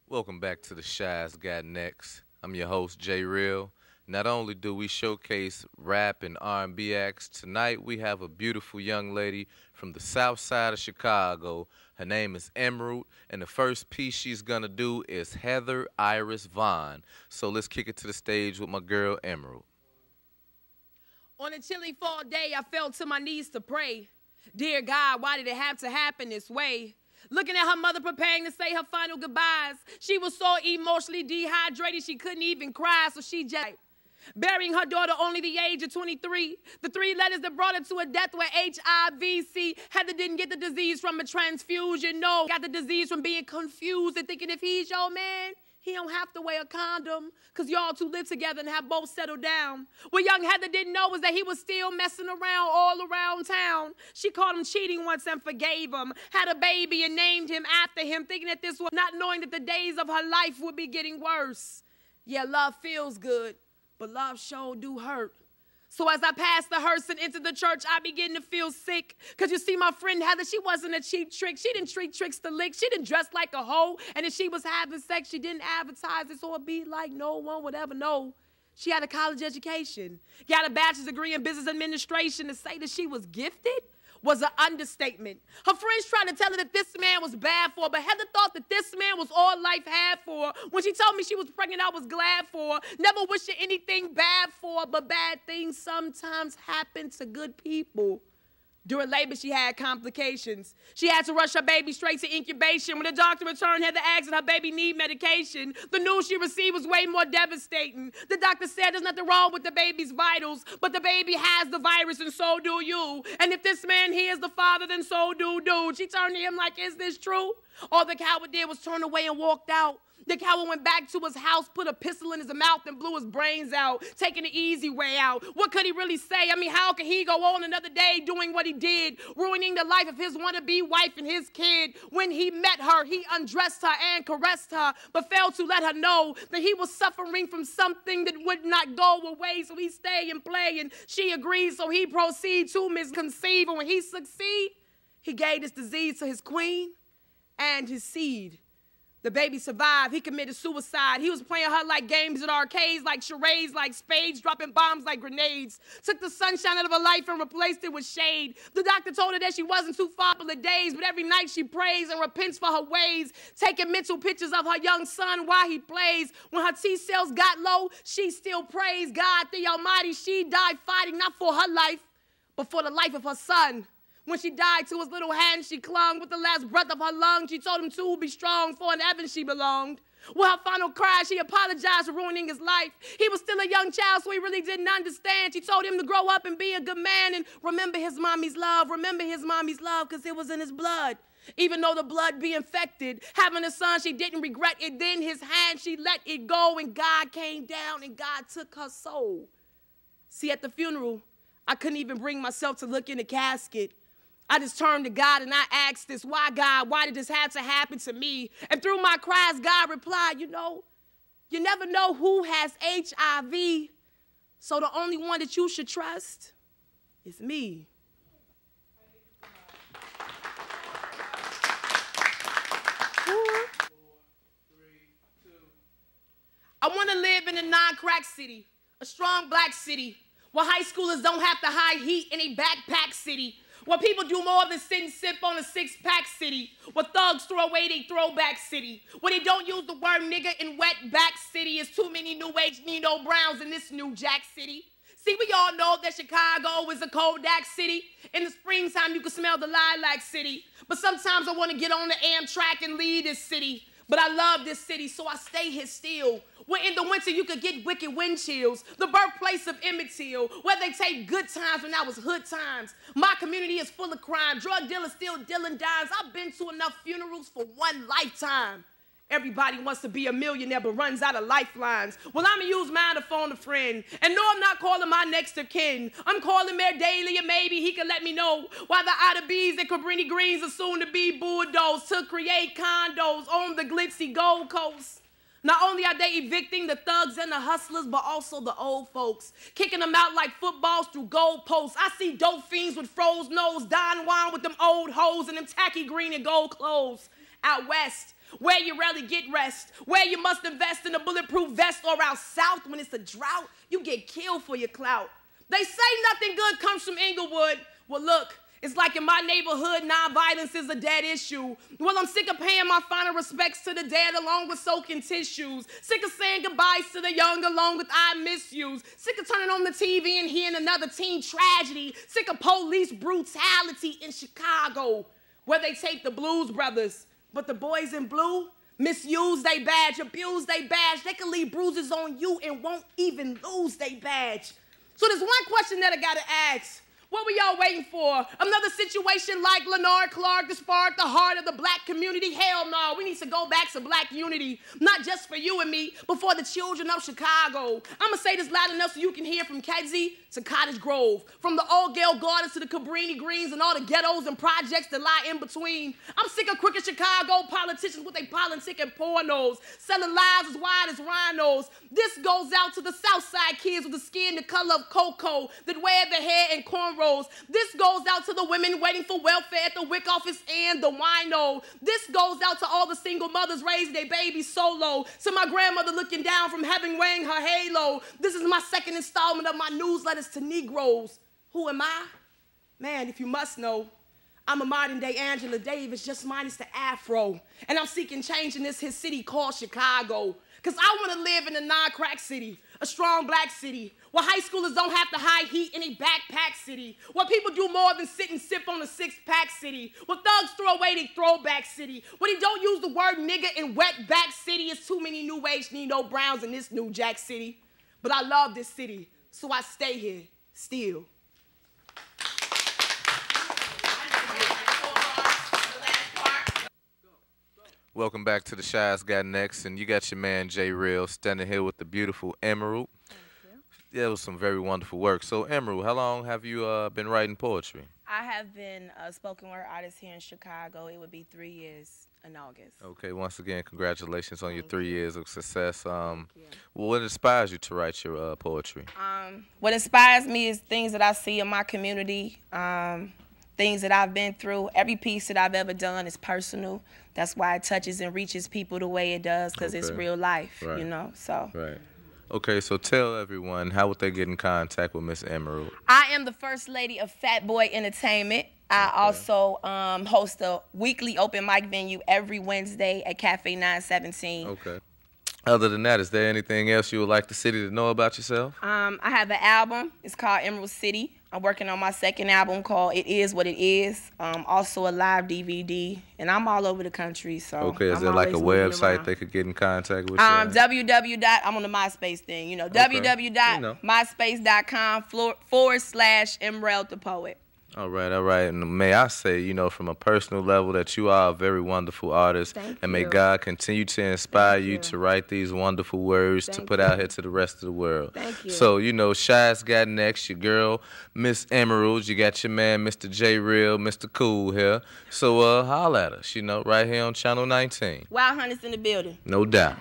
Welcome back to the Shy's Got Next. I'm your host Jay Real. Not only do we showcase rap and R&B acts, tonight we have a beautiful young lady from the south side of Chicago. Her name is Emerald, and the first piece she's gonna do is Heather Iris Vaughn. So let's kick it to the stage with my girl Emerald. On a chilly fall day, I fell to my knees to pray. Dear God, why did it have to happen this way? Looking at her mother preparing to say her final goodbyes. She was so emotionally dehydrated she couldn't even cry, so she just burying her daughter only the age of 23. The three letters that brought her to a death were HIV. Heather didn't get the disease from a transfusion, no. Got the disease from being confused and thinking if he's your man, he don't have to wear a condom because y'all two live together and have both settled down. What young Heather didn't know was that he was still messing around all around town. She caught him cheating once and forgave him, had a baby and named him after him, thinking that this was not knowing that the days of her life would be getting worse. Yeah, love feels good, but love sure do hurt. So as I passed the hearse and entered the church, I began to feel sick. Because you see, my friend Heather, she wasn't a cheap trick. She didn't treat tricks to lick. She didn't dress like a hoe. And if she was having sex, she didn't advertise it so it'd be like no one would ever know. She had a college education, got a bachelor's degree in business administration. To say that she was gifted was an understatement. Her friends tried to tell her that this man was bad for her, but Heather thought that this man was all life had for her. When she told me she was pregnant, I was glad for her. Never wished her anything bad for her, but bad things sometimes happen to good people. During labor, she had complications. She had to rush her baby straight to incubation. When the doctor returned, Heather asked that her baby need medication. The news she received was way more devastating. The doctor said there's nothing wrong with the baby's vitals, but the baby has the virus and so do you. And if this man here is the father, then so do dude. She turned to him like, is this true? All the coward did was turn away and walked out. The coward went back to his house, put a pistol in his mouth, and blew his brains out, taking the easy way out. What could he really say? I mean, how could he go on another day doing what he did, ruining the life of his wannabe wife and his kid? When he met her, he undressed her and caressed her, but failed to let her know that he was suffering from something that would not go away, so he stayed and play, and she agreed, so he proceeded to misconceive, and when he succeeded, he gave this disease to his queen and his seed. The baby survived. He committed suicide. He was playing her like games at arcades, like charades, like spades, dropping bombs like grenades. Took the sunshine out of her life and replaced it with shade. The doctor told her that she wasn't too far for the days, but every night she prays and repents for her ways, taking mental pictures of her young son while he plays. When her T cells got low, she still prays God, the Almighty. She died fighting not for her life, but for the life of her son. When she died, to his little hand she clung. With the last breath of her lungs, she told him to be strong, for in heaven she belonged. With her final cry, she apologized for ruining his life. He was still a young child, so he really didn't understand. She told him to grow up and be a good man and remember his mommy's love. Remember his mommy's love, because it was in his blood. Even though the blood be infected, having a son, she didn't regret it. Then his hand, she let it go, and God came down, and God took her soul. See, at the funeral, I couldn't even bring myself to look in the casket. I just turned to God and I asked this, why God, why did this have to happen to me? And through my cries, God replied, you never know who has HIV, so the only one that you should trust is me. I want to live in a non-crack city, a strong black city, where high schoolers don't have to hide heat in a backpack city, where people do more than sit and sip on a six-pack city, where thugs throw away they throwback city, where they don't use the word nigga in wet back city. It's too many new age Nino Browns in this new Jack City. See, we all know that Chicago is a Kodak city. In the springtime, you can smell the lilac city. But sometimes I want to get on the Amtrak and leave this city. But I love this city, so I stay here still. Where in the winter you could get wicked wind chills. The birthplace of Emmett Till, where they take good times when I was hood times. My community is full of crime. Drug dealers still dealing dimes. I've been to enough funerals for one lifetime. Everybody wants to be a millionaire but runs out of lifelines. Well, I'ma use mine to phone a friend. And no, I'm not calling my next of kin. I'm calling Mayor Daley and maybe he can let me know why the Ida B's and Cabrini Greens are soon to be bulldozed to create condos on the glitzy Gold Coast. Not only are they evicting the thugs and the hustlers, but also the old folks, kicking them out like footballs through goal posts. I see dope fiends with froze nose, Don Juan with them old hoes and them tacky green and gold clothes. Out west, where you rarely get rest, where you must invest in a bulletproof vest, or out south when it's a drought, you get killed for your clout. They say nothing good comes from Inglewood. Well, look, it's like in my neighborhood, nonviolence is a dead issue. Well, I'm sick of paying my final respects to the dead along with soaking tissues. Sick of saying goodbyes to the young along with I miss yous. Sick of turning on the TV and hearing another teen tragedy. Sick of police brutality in Chicago, where they take the Blues Brothers, but the boys in blue misuse they badge, abuse they badge. They can leave bruises on you and won't even lose they badge. So there's one question that I gotta ask. What were y'all waiting for? Another situation like Lenore Clark to spark the heart of the black community? Hell no, we need to go back to black unity. Not just for you and me, but for the children of Chicago. I'ma say this loud enough so you can hear from Kedzie to Cottage Grove, from the Old Gale Gardens to the Cabrini Greens and all the ghettos and projects that lie in between. I'm sick of crooked Chicago politicians with their politic and pornos, selling lies as wide as rhinos. This goes out to the Southside kids with the skin the color of cocoa that wear their hair in cornrows. This goes out to the women waiting for welfare at the WIC office and the wino. This goes out to all the single mothers raising their babies solo, to my grandmother looking down from heaven wearing her halo. This is my second installment of my newsletters to Negroes. Who am I? Man, if you must know, I'm a modern day Angela Davis, just minus the afro. And I'm seeking change in this his city called Chicago. Because I want to live in a non-crack city, a strong black city, where high schoolers don't have to hide heat in a backpack city, where people do more than sit and sip on a six-pack city, where thugs throw away their throwback city, where they don't use the word nigga in wetback city. It's too many new age Nino Browns in this New Jack City. But I love this city, so I stay here still. Welcome back to the Shy's Got Next, and you got your man Jay Real standing here with the beautiful Emerald. Thank you. Yeah, it was some very wonderful work. So, Emerald, how long have you been writing poetry? I have been a spoken word artist here in Chicago. It would be 3 years in August. Okay, once again, congratulations on your Thank 3 you. years of success. you. Well, what inspires you to write your poetry? What inspires me is things that I see in my community, things that I've been through. Every piece that I've ever done is personal. That's why it touches and reaches people the way it does, because it's Okay. real life, Right. you know. So Right. Okay, so tell everyone, how would they get in contact with Miss Emerald? I am the first lady of Fat Boy Entertainment. I also host a weekly open mic venue every Wednesday at Cafe 917. Okay. Other than that, is there anything else you would like the city to know about yourself? I have an album. It's called Emerald City. I'm working on my second album called It Is What It Is. Also a live DVD, and I'm all over the country. So Okay, is I'm there like a always moving website around. they could get in contact with you? www. I'm on the MySpace thing, you know. www.myspace.com/Emerald the Poet. All right. And may I say, you know, from a personal level, that you are a very wonderful artist. Thank and may you. God continue to inspire Thank you you. to write these wonderful words to Thank put you. out here to the rest of the world. Thank you. So, you know, Shy's Got Next, your girl, Miss Emerald. You got your man, Mr. J Real, Mr. Cool here. So, holla at us, you know, right here on Channel 19. Wild Hunters in the building. No doubt.